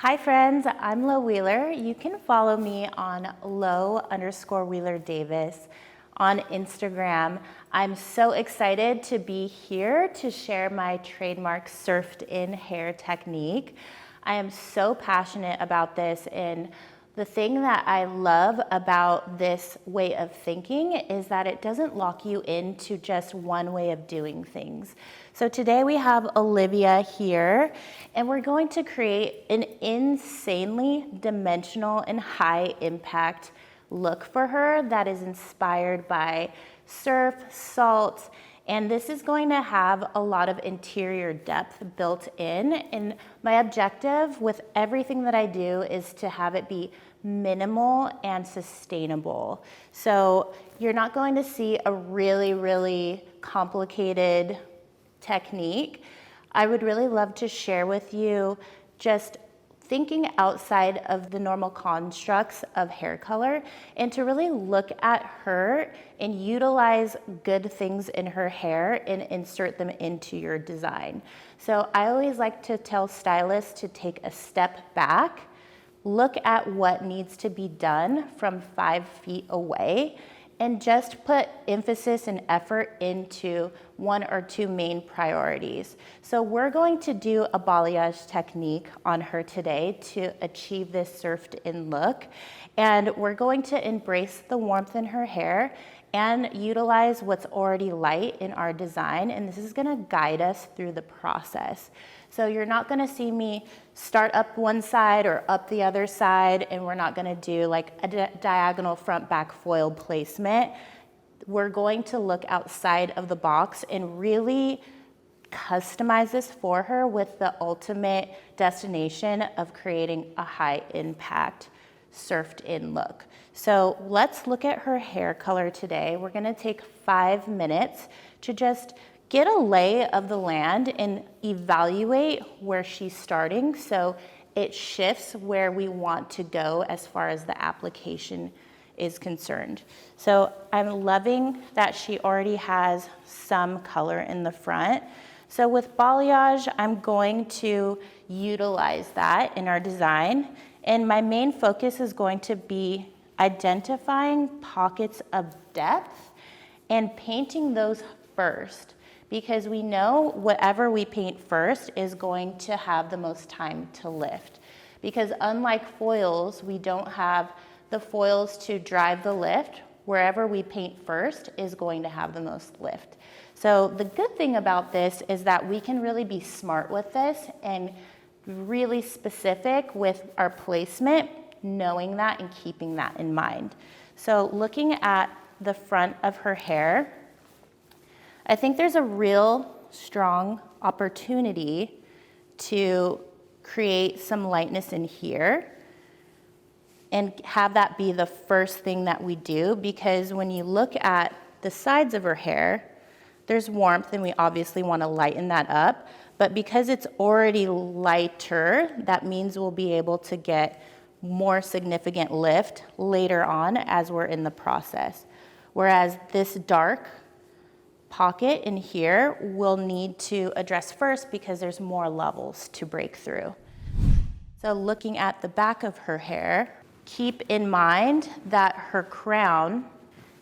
Hi friends, I'm Lo Wheeler. You can follow me on Lo_Wheeler Davis on Instagram. I'm so excited to be here to share my trademark surfed in hair technique. I am so passionate about this, and the thing that I love about this way of thinking is that it doesn't lock you into just one way of doing things. So today we have Olivia here, and we're going to create an insanely dimensional and high impact look for her that is inspired by surf, salt, and this is going to have a lot of interior depth built in. And my objective with everything that I do is to have it be minimal and sustainable. So you're not going to see a really complicated technique. I would really love to share with you just thinking outside of the normal constructs of hair color and to really look at her and utilize good things in her hair and insert them into your design. So I always like to tell stylists to take a step back, look at what needs to be done from 5 feet away, and just put emphasis and effort into 1 or 2 main priorities. So we're going to do a balayage technique on her today to achieve this surfed in look. And we're going to embrace the warmth in her hair and utilize what's already light in our design. And this is gonna guide us through the process. So you're not gonna see me start up one side or up the other side, and we're not gonna do like a diagonal front back foil placement. We're going to look outside of the box and really customize this for her with the ultimate destination of creating a high impact surfed in look. So let's look at her hair color today. We're gonna take 5 minutes to just get a lay of the land and evaluate where she's starting so it shifts where we want to go as far as the application is concerned. So I'm loving that she already has some color in the front. So with balayage, I'm going to utilize that in our design. And my main focus is going to be identifying pockets of depth and painting those first, because we know whatever we paint first is going to have the most time to lift. Because unlike foils, we don't have the foils to drive the lift. Wherever we paint first is going to have the most lift. So the good thing about this is that we can really be smart with this and really specific with our placement, knowing that and keeping that in mind. So looking at the front of her hair, I think there's a real strong opportunity to create some lightness in here and have that be the first thing that we do, because when you look at the sides of her hair, there's warmth and we obviously want to lighten that up, but because it's already lighter, that means we'll be able to get more significant lift later on as we're in the process. Whereas this dark pocket in here we'll need to address first because there's more levels to break through. So looking at the back of her hair, keep in mind that her crown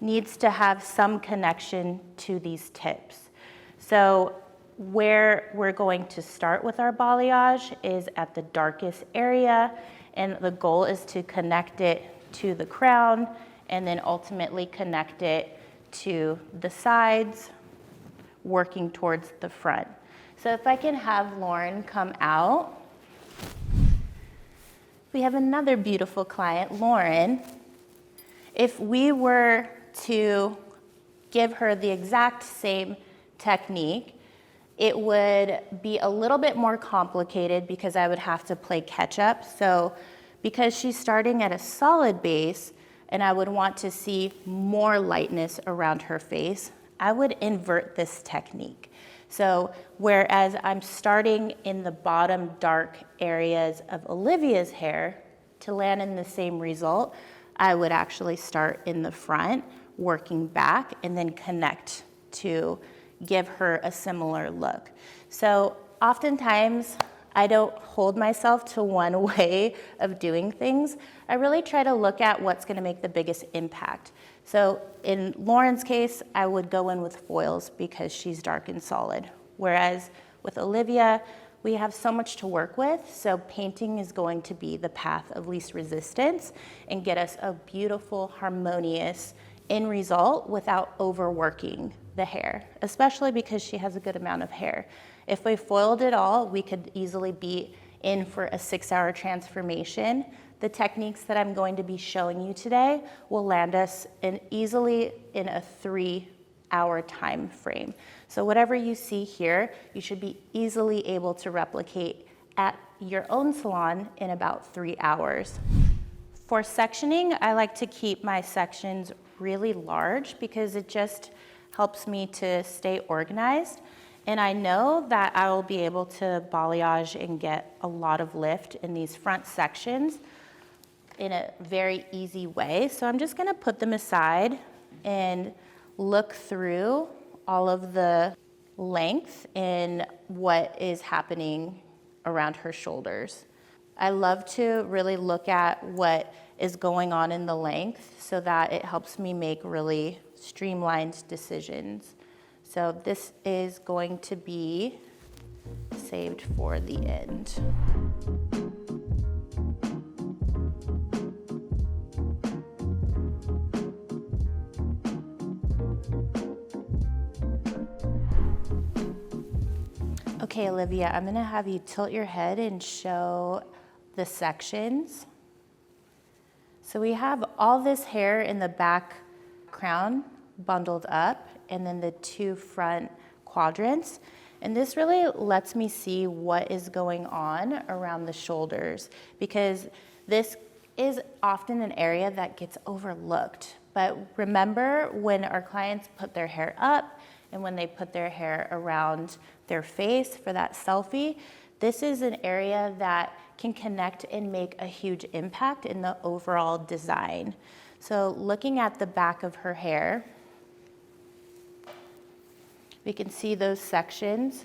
needs to have some connection to these tips. So where we're going to start with our balayage is at the darkest area, and the goal is to connect it to the crown and then ultimately connect it to the sides, working towards the front. So if I can have Lauren come out. We have another beautiful client, Lauren. If we were to give her the exact same technique, it would be a little bit more complicated because I would have to play catch up. So because she's starting at a solid base and I would want to see more lightness around her face, I would invert this technique. So whereas I'm starting in the bottom dark areas of Olivia's hair to land in the same result, I would actually start in the front, working back, and then connect to give her a similar look. So oftentimes I don't hold myself to one way of doing things. I really try to look at what's gonna make the biggest impact. So in Lauren's case, I would go in with foils because she's dark and solid. Whereas with Olivia, we have so much to work with, so painting is going to be the path of least resistance and get us a beautiful, harmonious end result without overworking the hair, especially because she has a good amount of hair. If we foiled it all, we could easily be in for a 6-hour transformation. The techniques that I'm going to be showing you today will land us easily in a 3-hour time frame. So whatever you see here, you should be easily able to replicate at your own salon in about 3 hours. For sectioning, I like to keep my sections really large because it just helps me to stay organized. And I know that I will be able to balayage and get a lot of lift in these front sections in a very easy way. So I'm just gonna put them aside and look through all of the length and what is happening around her shoulders. I love to really look at what is going on in the length so that it helps me make really streamlined decisions. So this is going to be saved for the end. Okay, Olivia, I'm gonna have you tilt your head and show the sections. So we have all this hair in the back crown bundled up, and then the 2 front quadrants. And this really lets me see what is going on around the shoulders, because this is often an area that gets overlooked. But remember, when our clients put their hair up and when they put their hair around their face for that selfie, this is an area that can connect and make a huge impact in the overall design. So looking at the back of her hair, we can see those sections.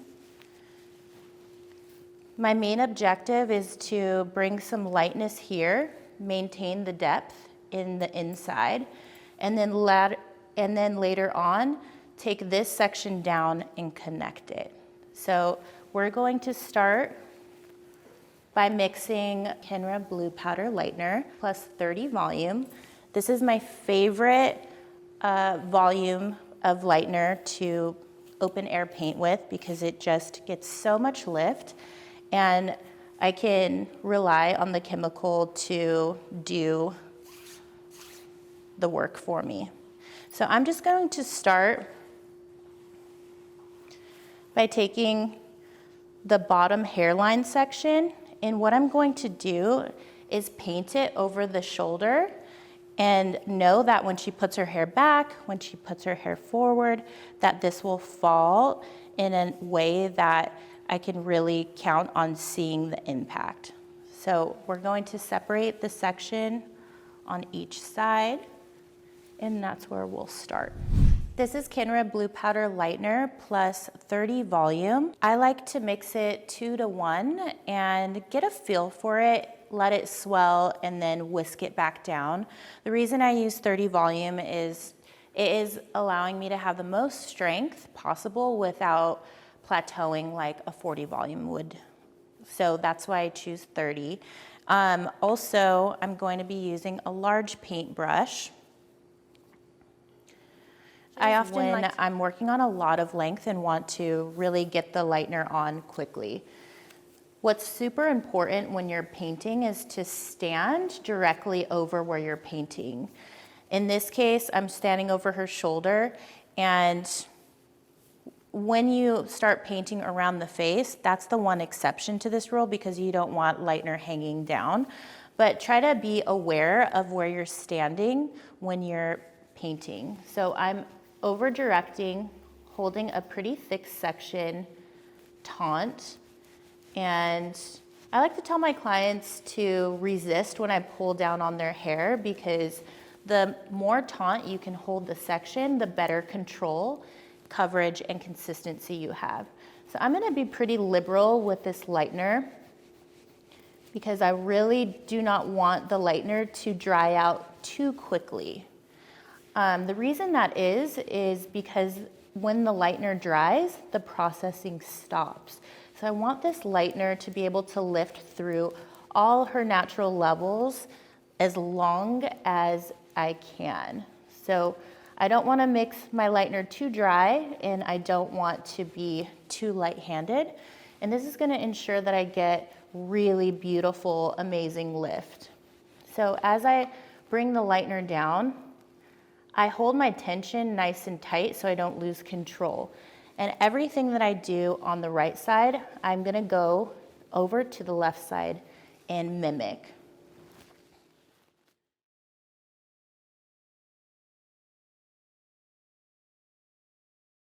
My main objective is to bring some lightness here, maintain the depth in the inside, and then later on, take this section down and connect it. So we're going to start by mixing Kenra Blue Powder Lightener plus 30 volume. This is my favorite volume of lightener to open air paint with because it just gets so much lift, and I can rely on the chemical to do the work for me. So I'm just going to start by taking the bottom hairline section, and what I'm going to do is paint it over the shoulder, and know that when she puts her hair back, when she puts her hair forward, that this will fall in a way that I can really count on seeing the impact. So we're going to separate the section on each side, and that's where we'll start. This is Kenra Blue Powder Lightener plus 30 volume. I like to mix it 2 to 1 and get a feel for it, let it swell, and then whisk it back down. The reason I use 30 volume is it is allowing me to have the most strength possible without plateauing like a 40 volume would. So that's why I choose 30. Also, I'm going to be using a large paintbrush. When I'm working on a lot of length and want to really get the lightener on quickly. What's super important when you're painting is to stand directly over where you're painting. In this case, I'm standing over her shoulder, and when you start painting around the face, that's the one exception to this rule because you don't want lightener hanging down. But try to be aware of where you're standing when you're painting. So I'm over directing, holding a pretty thick section taut, and I like to tell my clients to resist when I pull down on their hair because the more taut you can hold the section, the better control, coverage, and consistency you have. So I'm gonna be pretty liberal with this lightener because I really do not want the lightener to dry out too quickly. The reason that is because when the lightener dries, the processing stops. So I want this lightener to be able to lift through all her natural levels as long as I can. So I don't want to mix my lightener too dry, and I don't want to be too light-handed. And this is going to ensure that I get really beautiful, amazing lift. So as I bring the lightener down, I hold my tension nice and tight so I don't lose control. And everything that I do on the right side, I'm gonna go over to the left side and mimic.